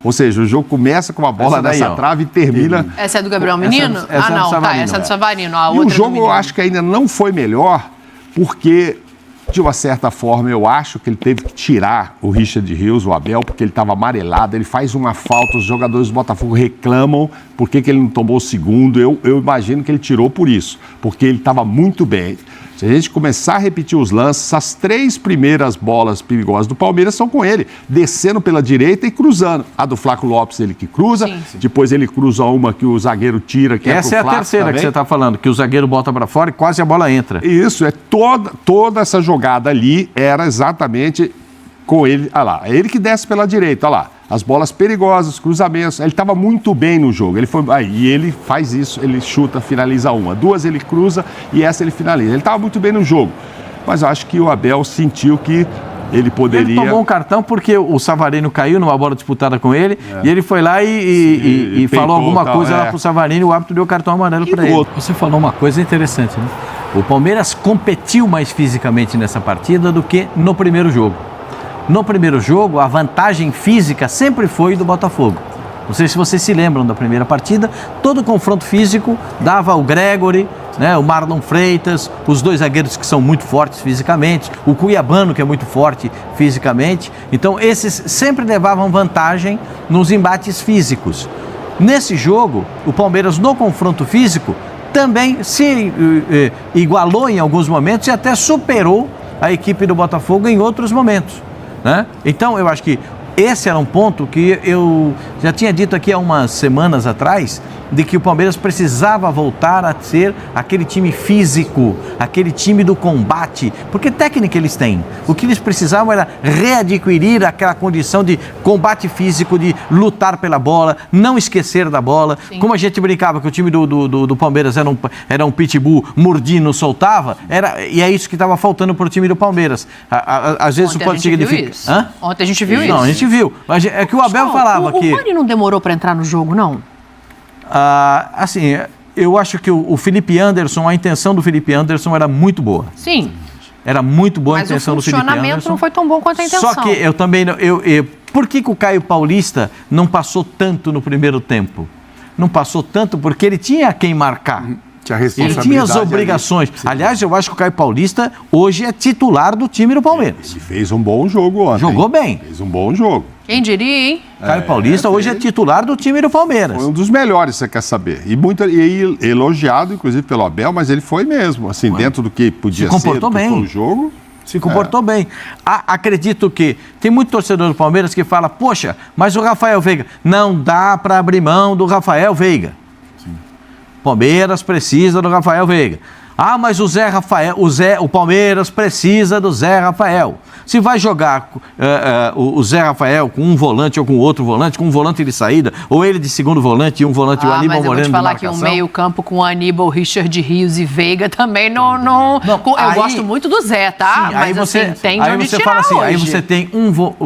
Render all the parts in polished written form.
Ou seja, o jogo começa com uma bola nessa trave e termina... Essa é do Gabriel Menino? Essa não, Savarino, essa é do Savarino. A e outra o jogo eu acho que ainda não foi melhor, porque, de uma certa forma, eu acho que ele teve que tirar o Richard Rios, o Abel, porque ele estava amarelado, ele faz uma falta, os jogadores do Botafogo reclamam por que ele não tomou o segundo. Eu imagino que ele tirou por isso, porque ele estava muito bem. Se a gente começar a repetir os lances, as 3 primeiras bolas perigosas do Palmeiras são com ele, descendo pela direita e cruzando. A do Flaco Lopes, ele que cruza, depois ele cruza uma que o zagueiro tira, que essa é pro Flaco, a terceira também, que você está falando, que o zagueiro bota para fora e quase a bola entra. Isso, é toda essa jogada ali era exatamente com ele. Olha lá, é ele que desce pela direita, olha lá. As bolas perigosas, cruzamentos, ele estava muito bem no jogo. E ele faz isso, ele chuta, finaliza uma. 2 ele cruza e essa ele finaliza. Ele estava muito bem no jogo. Mas eu acho que o Abel sentiu que ele poderia... Ele tomou um cartão porque o Savarino caiu numa bola disputada com ele e ele foi lá e falou alguma coisa lá pro Savarino e o árbitro deu o cartão amarelo para ele. Você falou uma coisa interessante, né? O Palmeiras competiu mais fisicamente nessa partida do que no primeiro jogo. No primeiro jogo, a vantagem física sempre foi do Botafogo. Não sei se vocês se lembram da primeira partida, todo confronto físico dava o Gregory, né, o Marlon Freitas, os 2 zagueiros que são muito fortes fisicamente, o Cuiabano, que é muito forte fisicamente. Então, esses sempre levavam vantagem nos embates físicos. Nesse jogo, o Palmeiras, no confronto físico, também se igualou em alguns momentos e até superou a equipe do Botafogo em outros momentos, né? Então, eu acho que esse era um ponto que eu já tinha dito aqui há umas semanas atrás, de que o Palmeiras precisava voltar a ser aquele time físico, aquele time do combate, porque técnica eles têm. O que eles precisavam era readquirir aquela condição de combate físico, de lutar pela bola, não esquecer da bola. Sim. Como a gente brincava que o time do Palmeiras era um pitbull, mordia, não soltava, e é isso que estava faltando para o time do Palmeiras. Às vezes pode significar... Ontem a gente viu isso. Não, a gente viu. Mas é que o Abel falava que... O Rony não demorou para entrar no jogo, não? Assim, eu acho que o Felipe Anderson, a intenção do Felipe Anderson era muito boa. Sim. Era muito boa a intenção do Felipe Anderson. Mas o funcionamento não foi tão bom quanto a intenção. Só que eu também... por que o Caio Paulista não passou tanto no primeiro tempo? Não passou tanto porque ele tinha quem marcar. Tinha responsabilidade. Ele tinha as obrigações. Aliás, eu acho que o Caio Paulista hoje é titular do time do Palmeiras. Ele fez um bom jogo ontem. Jogou bem. Fez um bom jogo. Quem diria, hein? Caio Paulista hoje é titular do time do Palmeiras. Foi um dos melhores, você quer saber. E muito elogiado, inclusive, pelo Abel, mas ele foi mesmo. Assim, dentro do que podia ser. Se comportou bem. O jogo. Se comportou bem. Acredito que tem muito torcedor do Palmeiras que fala, poxa, mas o Rafael Veiga, não dá para abrir mão do Rafael Veiga. Palmeiras precisa do Rafael Veiga. Ah, mas o Palmeiras precisa do Zé Rafael. Se vai jogar o Zé Rafael com um volante ou com outro volante, com um volante de saída, ou ele de segundo volante e um volante, o Aníbal Moreno de marcação. Mas eu vou te falar que um meio-campo com Aníbal, Richard Rios e Veiga também não eu gosto muito do Zé, tá? Sim, mas você, assim, tem de aí onde você tirar fala assim, hoje. aí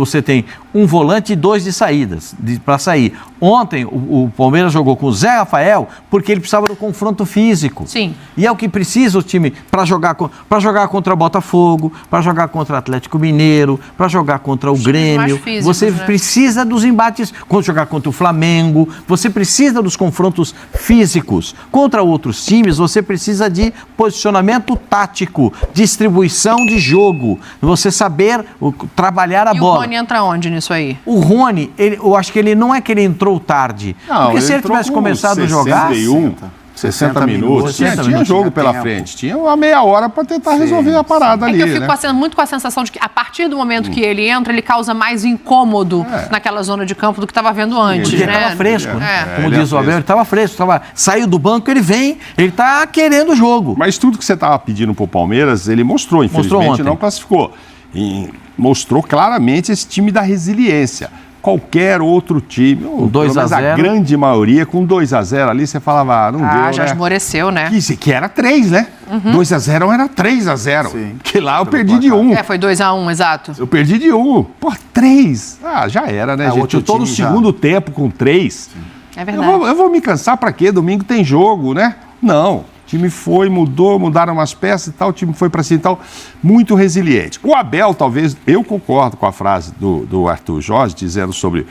você tem um volante e 2 de saídas para sair. Ontem o Palmeiras jogou com o Zé Rafael porque ele precisava do confronto físico. Sim. E é o que precisa o time para jogar contra o Botafogo, para jogar contra o Atlético Mineiro, para jogar contra o Grêmio. Físicos, você precisa dos embates, quando jogar contra o Flamengo, você precisa dos confrontos físicos. Contra outros times, você precisa de posicionamento tático, distribuição de jogo, você saber trabalhar a bola. E o Rony entra onde nisso aí? O Rony, eu acho que ele não é que ele entrou tarde. Não, porque se ele tivesse começado a jogar... 60 minutos. Tinha jogo pela frente. Tinha uma meia hora para tentar resolver a parada ali. Eu fico muito com a sensação de que a partir do momento que ele entra, ele causa mais incômodo naquela zona de campo do que estava vendo antes. Ele estava fresco, né? Como diz o Abel, ele estava fresco. Saiu do banco, ele vem, ele está querendo o jogo. Mas tudo que você estava pedindo para o Palmeiras, ele mostrou, infelizmente não classificou. E mostrou claramente esse time da resiliência. Qualquer outro time, a grande maioria, com 2-0 ali, você falava, não deu, já esmoreceu, né? Que era 3, né? 2-0 era 3-0. Que lá eu perdi de 1. Foi 2-1, exato. Eu perdi de 1. Pô, 3. Já era, né, gente? Eu tô no segundo tempo com 3. É verdade. Eu vou me cansar pra quê? Domingo tem jogo, né? Não. O time foi, mudaram umas peças e tal, o time foi para cima e tal, muito resiliente. O Abel, talvez, eu concordo com a frase do Arthur Jorge, dizendo sobre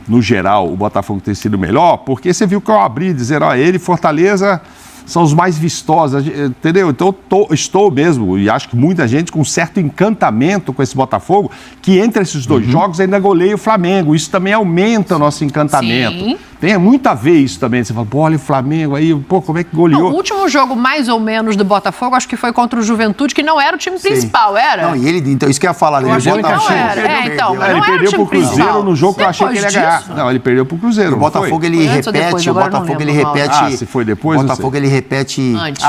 no geral, o Botafogo ter sido melhor, porque você viu que eu abri dizendo, ó, ele e Fortaleza são os mais vistosos, entendeu? Então estou mesmo, e acho que muita gente com certo encantamento com esse Botafogo, que entre esses dois jogos ainda goleia o Flamengo. Isso também aumenta o nosso encantamento. Sim. Tem muito a ver isso também. Você fala, pô, olha o Flamengo aí, pô, como é que goleou? O último jogo, mais ou menos, do Botafogo, acho que foi contra o Juventude, que não era o time principal, era? Não, e ele, então, isso que eu ia falar, ele achei que não era. Então, mas não ele era perdeu o time pro Cruzeiro principal. no jogo que eu achei que ele ia ganhar. Não, ele perdeu pro Cruzeiro. O Botafogo, ele repete, o Botafogo, ele repete. Se foi depois, o Botafogo, ele repete. Antes.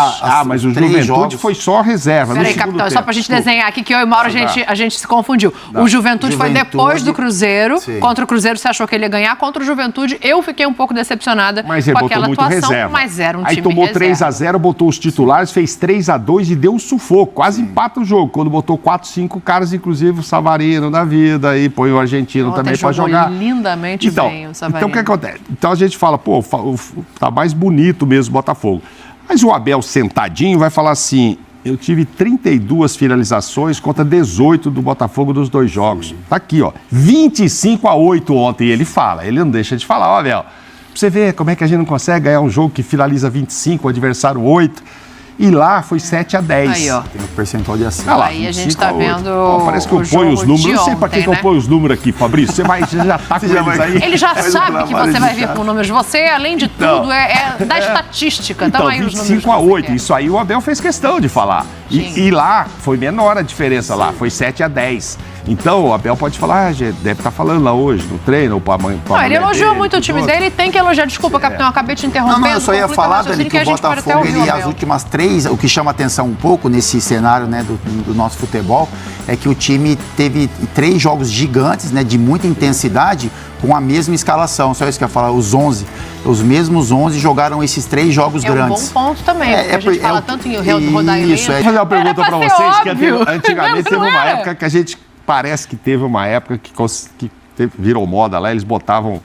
Mas o Juventude foi só reserva. Peraí, capitão, só pra gente desenhar aqui, que eu e o Mauro a gente se confundiu. O Juventude foi depois do Cruzeiro. Sim. Contra o Cruzeiro você achou que ele ia ganhar. Contra o Juventude eu fiquei um pouco decepcionada mas ele com botou aquela muito atuação. reserva. Mas era um time aí tomou reserva. 3-0, botou os titulares, fez 3-2 e deu um sufoco. Quase empata o jogo. Quando botou 4, 5 caras, inclusive o Savarino da vida, aí põe o argentino também pra jogar. Lindamente bem o Savarino. Então o que acontece? Então a gente fala, pô, tá mais bonito mesmo o Botafogo. Mas o Abel sentadinho vai falar assim, eu tive 32 finalizações contra 18 do Botafogo dos 2 jogos. Tá aqui, ó, 25-8 ontem, ele fala, ele não deixa de falar, ó, Abel, pra você ver como é que a gente não consegue ganhar um jogo que finaliza 25, o adversário 8, e lá foi 7-10. Aí, ó. Tem um percentual de acerto. Lá, Aí a gente tá 25-8. vendo Ó, parece que eu o ponho os jogo números, de não sei pra que ontem, eu né? ponho os números aqui, Fabrício, você já tá com eles aí. Ele já Faz um sabe que trabalho você vai de vir casa. com números. Você, além de tudo, é da estatística. Então, Aí os números que você 25-8, quer. isso aí o Abel fez questão de falar. E lá foi menor a diferença lá, foi 7-10. Então o Abel pode falar, gente, deve estar falando lá hoje, no treino, ou pra mãe. Não, ele elogiou muito o time dele e tem que elogiar. Desculpa, capitão, eu acabei te interrompendo. Não, eu só ia Conclui falar, teu Dani, raciocínio que o a gente pode até Botafogo, ouvir o ele, as Abel. últimas 3, o que chama atenção um pouco nesse cenário, né, do nosso futebol, é que o time teve 3 jogos gigantes, né, de muita intensidade, com a mesma escalação. Só isso que eu ia falar, os 11. Os mesmos 11 jogaram esses 3 jogos grandes. É um bom ponto também, porque a gente fala tanto em rodar elenco. Isso, Vou fazer uma pergunta pra pra ser vocês, que óbvio. antigamente teve Não uma é? época que a gente, parece que teve uma época que virou moda lá, eles botavam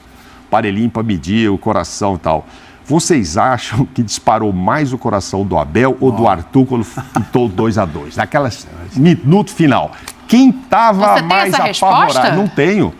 parelhinho pra medir o coração e tal. Vocês acham que disparou mais o coração do Abel ou do Arthur quando pintou 2-2? Naquela minuto final. Quem tava Você tem mais essa apavorado? resposta? Não tenho.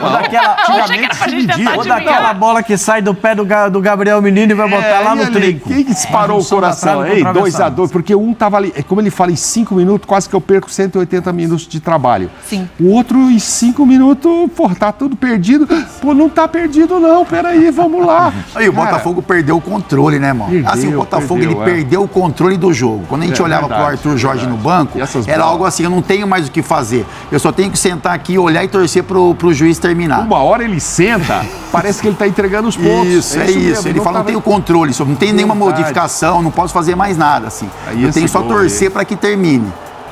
Ou daquela, Antigamente se media. ou daquela bola que sai do pé do Gabriel Menino e vai botar lá e no ali, trinco. Quem que disparou o coração? Ei, 2-2, porque um tava ali, como ele fala, em 5 minutos, quase que eu perco 180 minutos de trabalho. Sim. O outro, em 5 minutos, pô, tá tudo perdido. Pô, não tá perdido não, peraí, vamos lá. Aí o Botafogo perdeu o controle, né, mano? Assim, o Botafogo, ele perdeu o controle do jogo. Quando a gente olhava pro Arthur Jorge no banco, era algo assim, eu não tenho mais o que fazer. Eu só tenho que sentar aqui, olhar e torcer pro juiz terminar. Uma hora ele senta, parece que ele tá entregando os pontos. Isso, é isso. mesmo, Ele fala, não tenho controle, só não tem nenhuma modificação, não posso fazer mais nada, assim. Aí Eu esse tenho só gol torcer para que termine.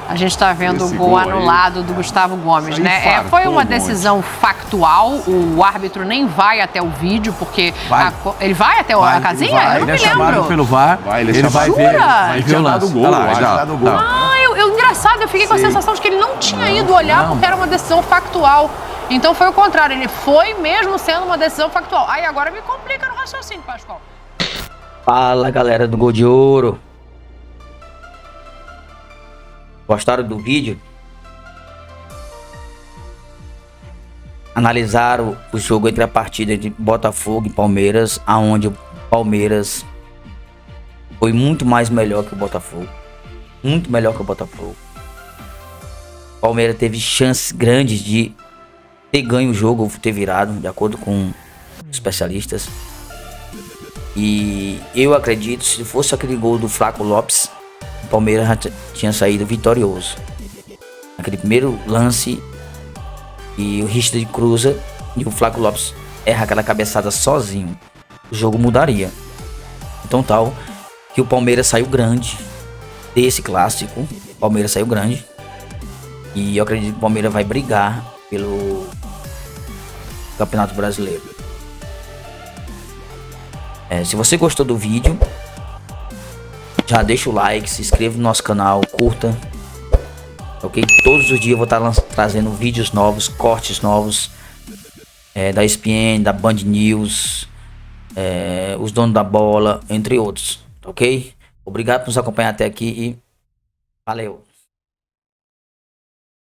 A gente está vendo Esse o gol gol aí. anulado do Gustavo Gomes, Isso aí né? fartou Foi uma um decisão factual, o árbitro nem vai até o vídeo, porque ele vai até a casinha? vai. Eu não Ele é me chamado lembro. pelo VAR, ele é vai chamado. ver, Jura? vai ver o lance. gol, Olha lá, eu já. acho. Dado gol. Engraçado, eu fiquei com a sensação de que ele não tinha ido olhar porque era uma decisão factual. Então foi o contrário, ele foi mesmo sendo uma decisão factual. Aí agora me complica no raciocínio, Pascoal. Fala, galera do Gol de Ouro. Gostaram do vídeo? Analisaram o jogo entre a partida de Botafogo e Palmeiras, aonde o Palmeiras foi muito mais melhor que o Botafogo. Muito melhor que o Botafogo. O Palmeiras teve chances grandes de ter ganho o jogo ou ter virado, de acordo com especialistas. E eu acredito, se fosse aquele gol do Flaco Lopes, o Palmeiras já tinha saído vitorioso. Aquele primeiro lance, e o Richard cruza e o Flaco Lopes erra aquela cabeçada sozinho, o jogo mudaria. Então tal que o Palmeiras saiu grande desse clássico. O Palmeiras saiu grande. E eu acredito que o Palmeiras vai brigar pelo Campeonato Brasileiro. Se você gostou do vídeo, já deixa o like, se inscreva no nosso canal, curta. Ok? Todos os dias eu vou estar trazendo vídeos novos, cortes novos da ESPN, da Band News, os donos da bola, entre outros. Ok? Obrigado por nos acompanhar até aqui e valeu!